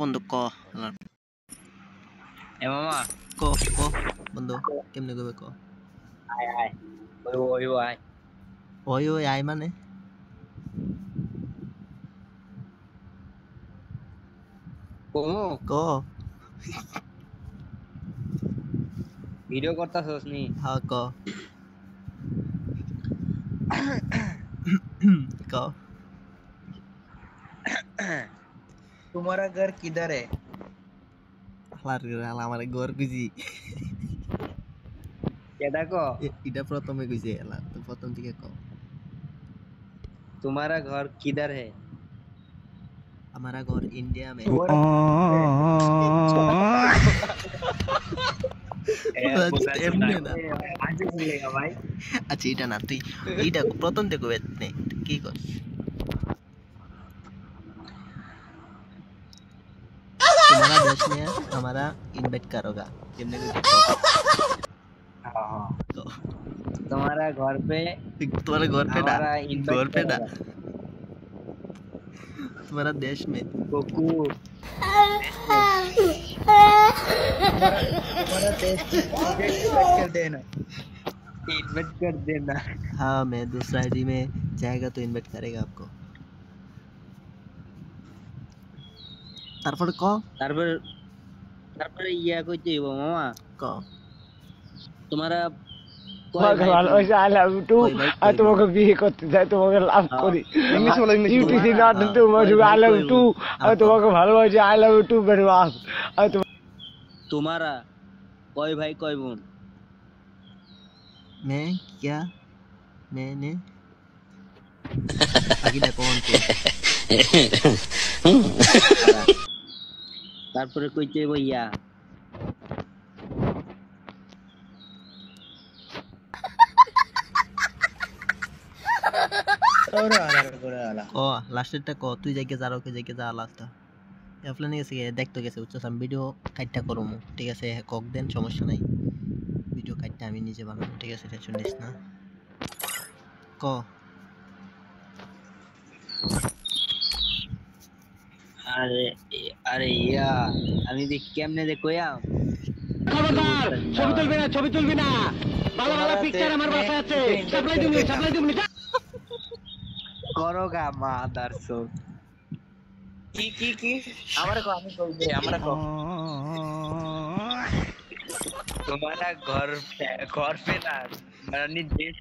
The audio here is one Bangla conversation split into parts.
বন্ধু ক এ মামা ক ক বন্ধু কেমনে কইবে ক আয় আয় ওই আয় ওই ওই আই মানে কোমো ক ভিডিও করতাছস নি হ্যাঁ ক ক तुम्हारा घर किधर है আমার ঘর খুঁজি কেডা কো এটা প্রথমে কইছে এলা তো প্রথম থেকে ক तुम्हारा घर किधर है हमारा घर इंडिया में এমনি না আজে বলেগা ভাই আচ্ছা এটা না তুই এইটা প্রথম থেকে কইবে নে কি করছ तुम्हारा देश में हमारा इन्वाइट करोगा केमने हां तुम्हारा घर पे तुम्हारे घर पे ना हमारा इन्वाइट घर पे ना तुम्हारा देश में कुकू तुम्हारा देश इन्वाइट कर देना इन्वाइट कर देना हाँ मैं दूसरा आईडी में जाएगा तो इन्वाइट करेगा आपको তারপর ক তারপরে ইয়া কইতে হইব মামা ক তোমারা ভালোবাসা আই লাভ ইউ টু আর তোমাকে বিয়ে করতে চাই তোমাকে লাভ করি ইংলিশ বলো ইউটিসি নট তোমাকে আই লাভ ইউ টু আর তোমাকে ভালোবাসি I love you too very much আর तुम्हारा কয় ভাই কয় বোন मैं क्या मैंने আগে দেখো অন্তে তারপরে কইতে হইব ইয়া ক লাস্টেরটা ক তুই যাইকে যা ওকে যাইকে যা লাস্টটা এফলানে গেছে দেখতে গেছে উচ্চ আমি ভিডিও কাটটা করমু ঠিক আছে কক দেন সমস্যা নাই ভিডিও কাটটা আমি নিজে বানাবো ঠিক আছে টেনশন নিস না ক আরে আরে ইয়া আমি দেখ কেমনে দে কইয়া খবরদার ছবি তুলবি না ভালো ভালো পিকচার আমার বাসায় আছে সাপ্লাই দিবি করো গা মাদারসো কি हमारा को हमें कोई दे हमारा को तुम्हारा घर पे ना मरनी देश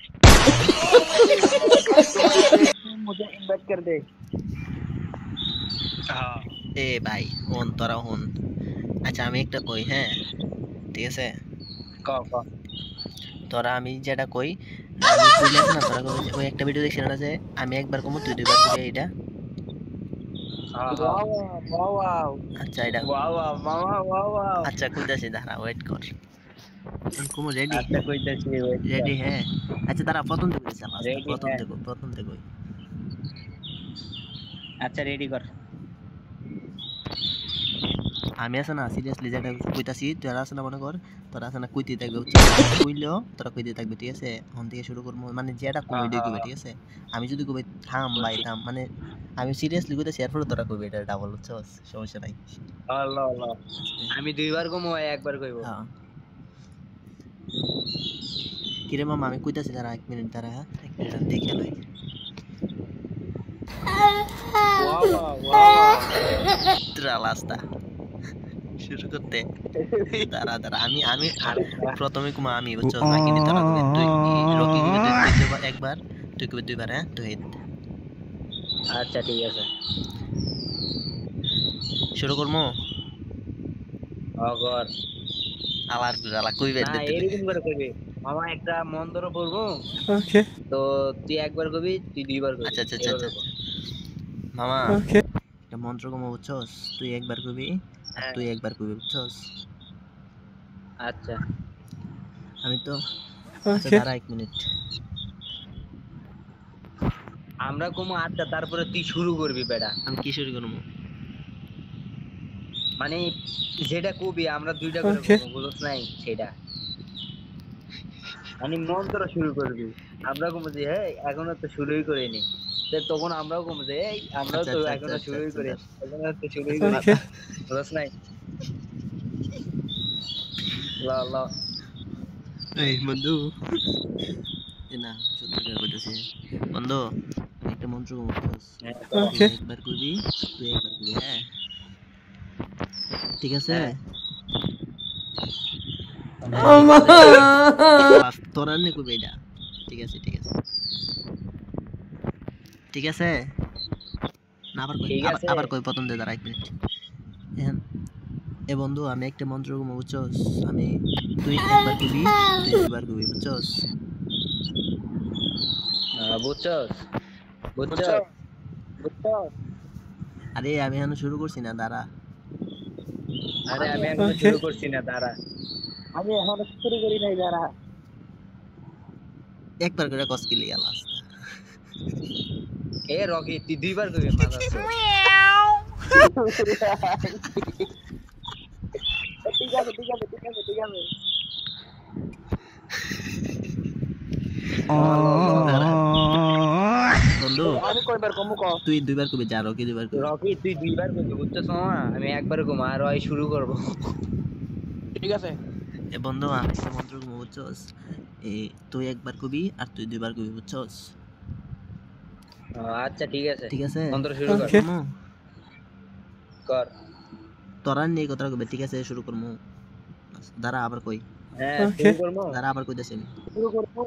मुझे इन्वाइट कर दे हां এ ভাই হন তোরা হন আচ্ছা আমি একটা কই হ্যাঁ ঠিক আছে ক তোরা আমি যেটা কই আমি কইলাম না তোরা ওই একটা ভিডিও দেখছিস না যে আমি একবার কমু তুই দুইবার কইবি এটা वाओ আচ্ছা এটা वाओ मामा वाओ আচ্ছা কইতাছি দাঁড়া ওয়েট কর কমু রেডি আচ্ছা কইতাছি রেডি হ্যাঁ আচ্ছা তারা প্রথম থেকে চালা Ready, প্রথম থেকে আচ্ছা রেডি কর আমি আছে না সিরিয়াসলি যেটা কইতাছি তোরা আছে না মনে কর তোরা আছে না কইতে থাকবে কইলেও তোরা কইতে থাকবে ঠিক আছে এখন থেকে শুরু করব মানে যেটা কমেডি কইবে ঠিক আছে আমি যদি কই থাম ভাই থাম মানে আমি সিরিয়াসলি কইতাছি এরপর তোরা কইবে এটা ডাবল হচ্ছে সমস্যা নাই আল্লাহ আল্লাহ আমি দুইবার কমু একবার কইব হ্যাঁ কিরে মামা আমি কইতাছি তারা 1 মিনিট তারা 1 মিনিট দেখে লই তোরা লাস্টটা শুরু করতে তারা আমি প্রথমে কুমা আমি বুঝছো বাকি নি তারা তুই রকি কইতে একবার তুই কইবে দুইবার হ্যাঁ তুই আচ্ছা ঠিক আছে শুরু করমু আগর আবার গুলা কইবে না এরকম করে কইবে মামা একটা মন্তর পড়বো ওকে তো তুই একবার কবি তুই দুইবার কবি আচ্ছা মামা এটা মন্ত্র কম বুঝছস তুই একবার কইবি আর তুই একবার কইবি বুঝছস আচ্ছা আমি তো আচ্ছা দাঁড়া 1 মিনিট আমরা কমু আচ্ছা তারপরে তুই শুরু করবি বেটা আমি কি শুরু করব মানে যেটা কবি আমরা দুইটা করে করব বুঝছ নাই সেটা মানে মন্ত্র শুরু করবি আমরা কমু যে এখনো তো শুরুই করিনি তখন আমরাও কমে যাই, এই আমরাও আচ্ছা তো আচ্ছা এখনো আচ্ছা শুরুই আচ্ছা করি, আচ্ছা এখনো তো শুরুই করি, Okay. বুঝছ নাই? ল ল এই বন্ধু না সত্যি করে বলতেছি বন্ধু আমি একটা মন্ত্র বলতেছ হ্যাঁ তুই Okay. একবার করবি তুই একবার করবি হ্যাঁ ঠিক আছে হ্যাঁ হ্যাঁ Oh ঠিক আছে ফার্স্ট তোর আনলে করবি এটা ঠিক আছে ঠিক আছে ঠিক আছে না আবার কই ঠিক আবার আছে আবার কই প্রথম দিয়ে দাঁড়া 1 মিনিট এখন এ বন্ধু আমি একটা মন্ত্র বুঝছস আমি তুই একবার করবি তুই দুবার করবি বুঝছস বুঝছস বুঝছো বুঝছস বুঝছো আরে আমি এখনো শুরু করছি না দাঁড়া আরে আমি আমি এখনো Okay. শুরু করছি না, দাঁড়া। আমি এখনো শুরু করি নাই যারা একবার করে কসকি লিয়া লাস্ট এ রকি তুই দুইবার করবি মাথা আছে। ঠিক আছে ঠিক আছে ঠিক আছে ঠিক আছে ল ল দাঁড়া বন্ধু আমি কয়বার কমু ক তুই দুইবার করবি যা রকি দুইবার করবি রকি তুই দুইবার করবি বুঝছস মামা, আমি একবার করবো আর ওই শুরু করবো। ঠিক আছে এ বন্ধু আমি একটা মন্ত্র বুঝছস এই তুই একবার করবি আর তুই দুইবার করবি বুঝছস আচ্ছা ঠিক আছে, ঠিক আছে মন্ত্র শুরু কর। Okay. করমু কর তোরা নিয়ে কথা কইবে ঠিক আছে শুরু করমু দাঁড়া আবার কই হ্যাঁ Okay. শুরু করবো। দাঁড়া আবার কইতাছি আমি শুরু করবো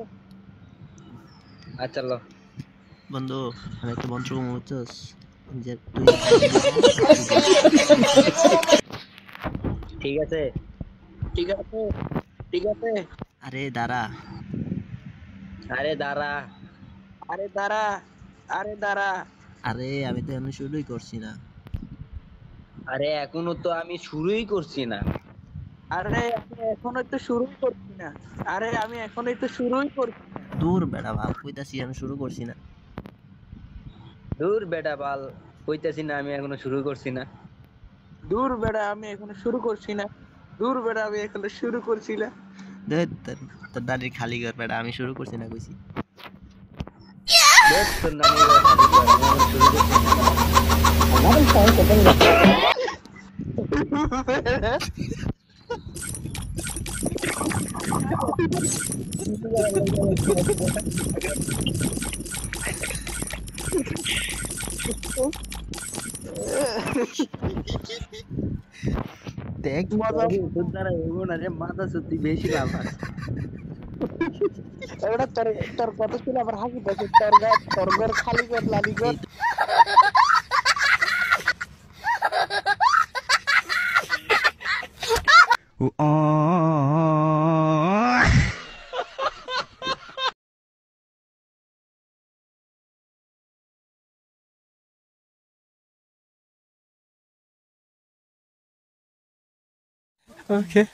আচ্ছা ল বন্ধু আমি একটা মন্ত্র বুঝছস যে তুই একবার করবি, ঠিক আছে ঠিক আছে ঠিক আছে আরে দাঁড়া আরে দাঁড়া আরে দাঁড়া আরে দাঁড়া আরে আমি তো এমনি শুরুই করছি না আরে এখনো তো আমি শুরুই করছি না। আরে আমি এখনো তো শুরুই করছি না আরে আমি এখনোই তো শুরুই করছি না দূর বেড়া ভাল কইতাছি আমি শুরু করছি না দূর বেটা বাল, কইতাছি না আমি এখনো শুরু করছি না। দূর বেড়া আমি এখনো শুরু করছি না দূর বেড়া আমি এখনো শুরু করছি না ধুর, তোর দাঁড়িয়ে খালি কর বেড়া আমি শুরু করছি না কইছি দেখ তোর নানি এবার খালি কর, আমি এখনো শুরু করছি না। দেখ মজা তোর দ্বারা এগো না রে, মাথা সত্যি বেশি লাভ আছে। এবার তোর তোর কত ছিল আবার হাসি পাচ্ছে তোর ঘর খালি কর লালি কর এই Okay.